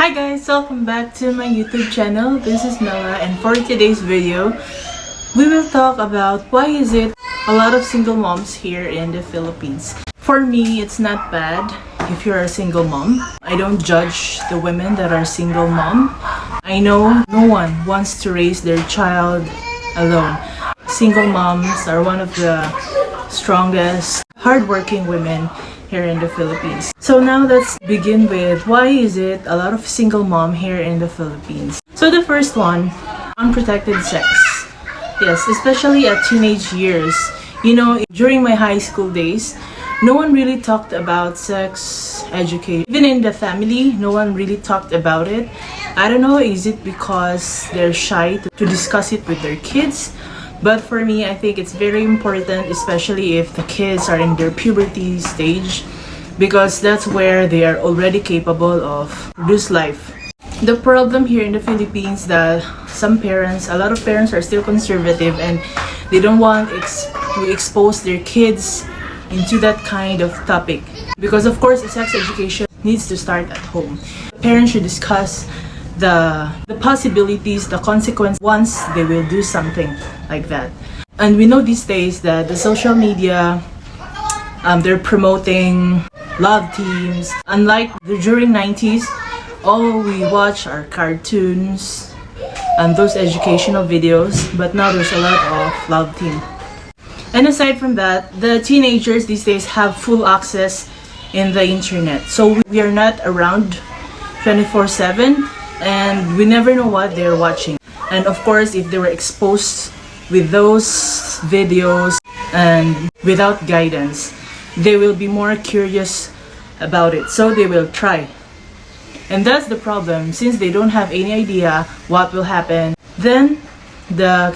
Hi guys, welcome back to my YouTube channel. This is Mela, and for today's video, we will talk about why is it a lot of single moms here in the Philippines. For me, it's not bad if you're a single mom. I don't judge the women that are single mom. I know no one wants to raise their child alone. Single moms are one of the strongest, hardworking women here in the Philippines. So now let's begin with why is it a lot of single mom here in the Philippines. So the first one, unprotected sex. Yes, especially at teenage years. You know, during my high school days, no one really talked about sex education. Even in the family, no one really talked about it. I don't know, is it because they're shy to discuss it with their kids? But for me, I think it's very important, especially if the kids are in their puberty stage, because that's where they are already capable of produce life. The problem here in the Philippines that a lot of parents are still conservative and they don't want to expose their kids into that kind of topic. Because of course, sex education needs to start at home. Parents should discuss the possibilities, the consequences once they will do something like that. And we know these days that the social media, they're promoting love teams. Unlike during 90s, all we watch are cartoons and those educational videos, but now there's a lot of love team. And aside from that, the teenagers these days have full access in the internet. So we are not around 24/7 and we never know what they're watching. And of course, if they were exposed with those videos and without guidance, they will be more curious about it, so they will try. And that's the problem. Since they don't have any idea what will happen, then the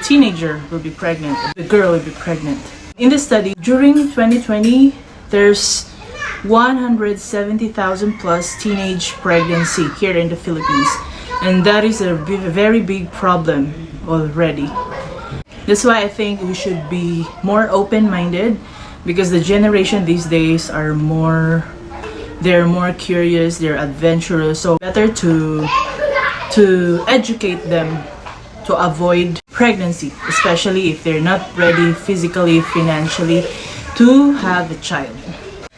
teenager will be pregnant, the girl will be pregnant. In the study, during 2020, there's 170,000 plus teenage pregnancy here in the Philippines, and that is a very big problem already. That's why I think we should be more open-minded, because the generation these days are they're more curious, they're adventurous, so better to educate them to avoid pregnancy, especially if they're not ready physically, financially to have a child.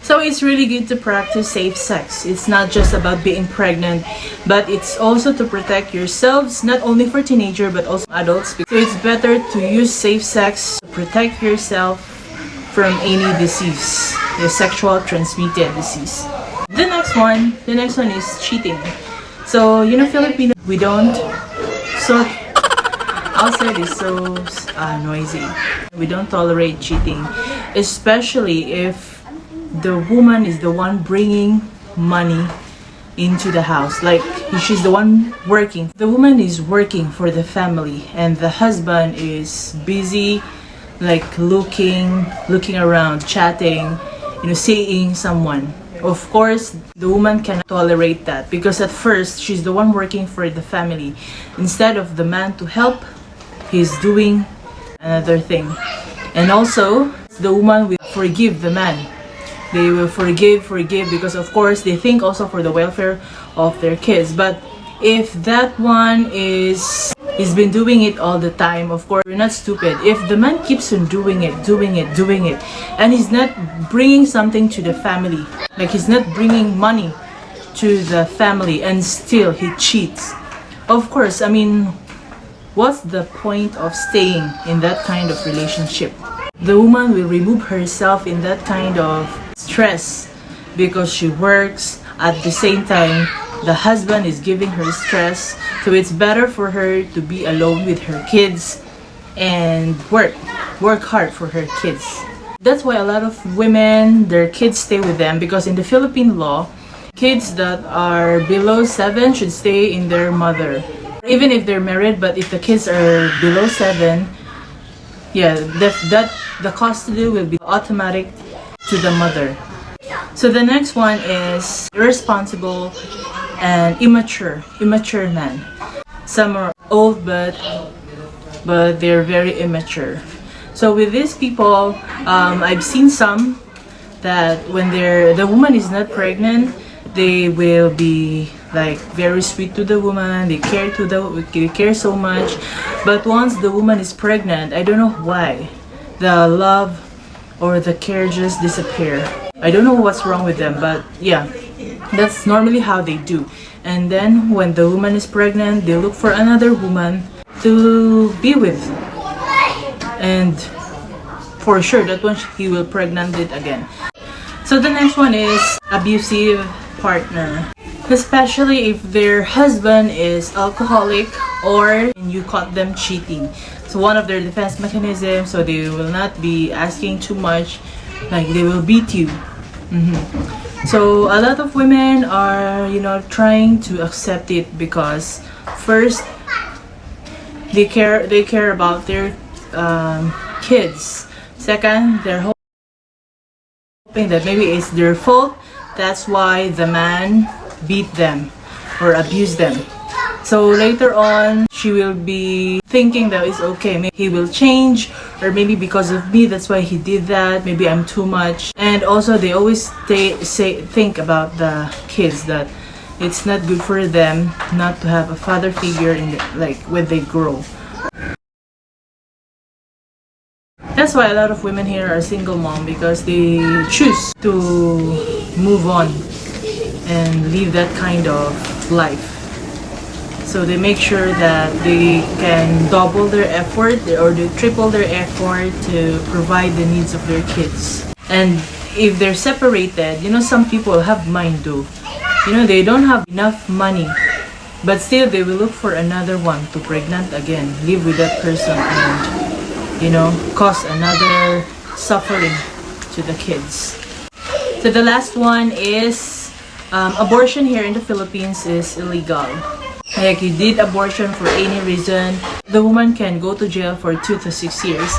So it's really good to practice safe sex. It's not just about being pregnant, but it's also to protect yourselves, not only for teenagers but also adults. So it's better to use safe sex to protect yourself from any disease, the sexual transmitted disease. The next one is cheating. So you know, Filipino, we don't. So outside is so noisy. We don't tolerate cheating, especially if the woman is the one bringing money into the house. Like, she's the one working. The woman is working for the family and the husband is busy, like looking around, chatting, seeing someone. Of course, the woman cannot tolerate that, because at first she's the one working for the family. Instead of the man to help, he's doing another thing. And also, the woman will forgive the man. They will forgive because of course they think also for the welfare of their kids. But if that one he's been doing it all the time, of course we're not stupid. If the man keeps on doing it, and he's not bringing something to the family, like he's not bringing money to the family, and still he cheats, of course, I mean, what's the point of staying in that kind of relationship? The woman will remove herself in that kind of stress because she works. At the same time, the husband is giving her stress, so it's better for her to be alone with her kids and work hard for her kids. That's why a lot of women, their kids stay with them, because in the Philippine law, kids that are below 7 should stay in their mother, even if they're married. But if the kids are below 7, yeah, the custody will be automatic to the mother. So the next one is irresponsible and immature man. Some are old but they're very immature. So with these people, I've seen some that when the woman is not pregnant, they will be like very sweet to the woman. They care so much. But once the woman is pregnant, I don't know why, the love or the care just disappear. I don't know what's wrong with them, but yeah, that's normally how they do. And then when the woman is pregnant, they look for another woman to be with, and for sure that one he will pregnant it again. So the next one is abusive partner, especially if their husband is alcoholic or you caught them cheating. So one of their defense mechanisms, so they will not be asking too much, like they will beat you. So a lot of women are, trying to accept it because first they care about their kids. Second, they're hoping that maybe it's their fault. That's why the man beat them or abused them. So later on, she will be thinking that it's okay. Maybe he will change, or maybe because of me, that's why he did that. Maybe I'm too much. And also, they always think about the kids, that it's not good for them not to have a father figure when they grow. That's why a lot of women here are single mom, because they choose to move on and live that kind of life. So they make sure that they can double their effort or they triple their effort to provide the needs of their kids. And if they're separated, some people have mind though. They don't have enough money, but still they will look for another one to pregnant again, live with that person, and cause another suffering to the kids. So the last one is abortion here in the Philippines is illegal. Like, you did abortion for any reason, the woman can go to jail for 2 to 6 years.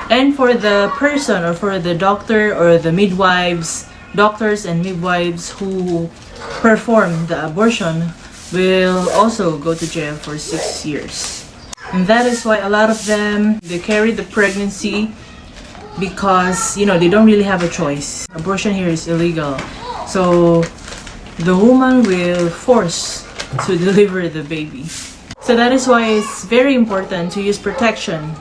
And for the person, or for the doctor or the doctors and midwives who perform the abortion will also go to jail for 6 years. And that is why a lot of them, they carry the pregnancy because, they don't really have a choice. Abortion here is illegal. So the woman will force to deliver the baby. So that is why it's very important to use protection,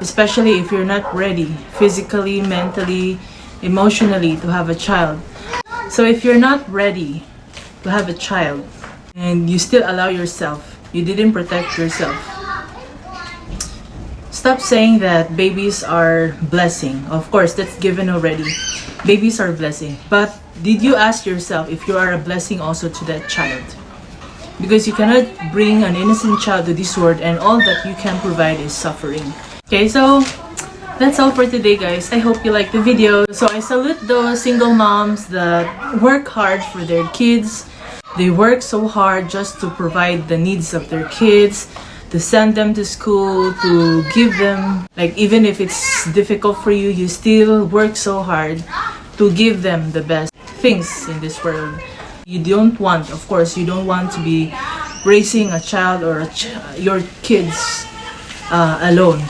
especially if you're not ready physically, mentally, emotionally to have a child. So if you're not ready to have a child and you still allow yourself, you didn't protect yourself, stop saying that babies are blessing. Of course, that's given already. Babies are blessing. But did you ask yourself if you are a blessing also to that child? Because you cannot bring an innocent child to this world and all that you can provide is suffering. Okay, so that's all for today, guys. I hope you liked the video. So I salute those single moms that work hard for their kids. They work so hard just to provide the needs of their kids, to send them to school, to give them, even if it's difficult for you, you still work so hard to give them the best things in this world. You don't want, of course, you don't want to be raising a child or your kids alone.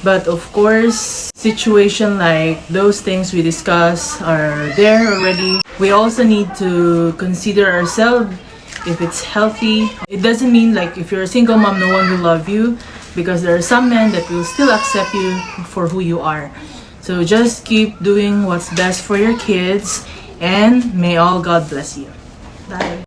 But of course, situation like those things we discuss are there already. We also need to consider ourselves if it's healthy. It doesn't mean if you're a single mom, no one will love you, because there are some men that will still accept you for who you are. So just keep doing what's best for your kids, and may all God bless you. Bye.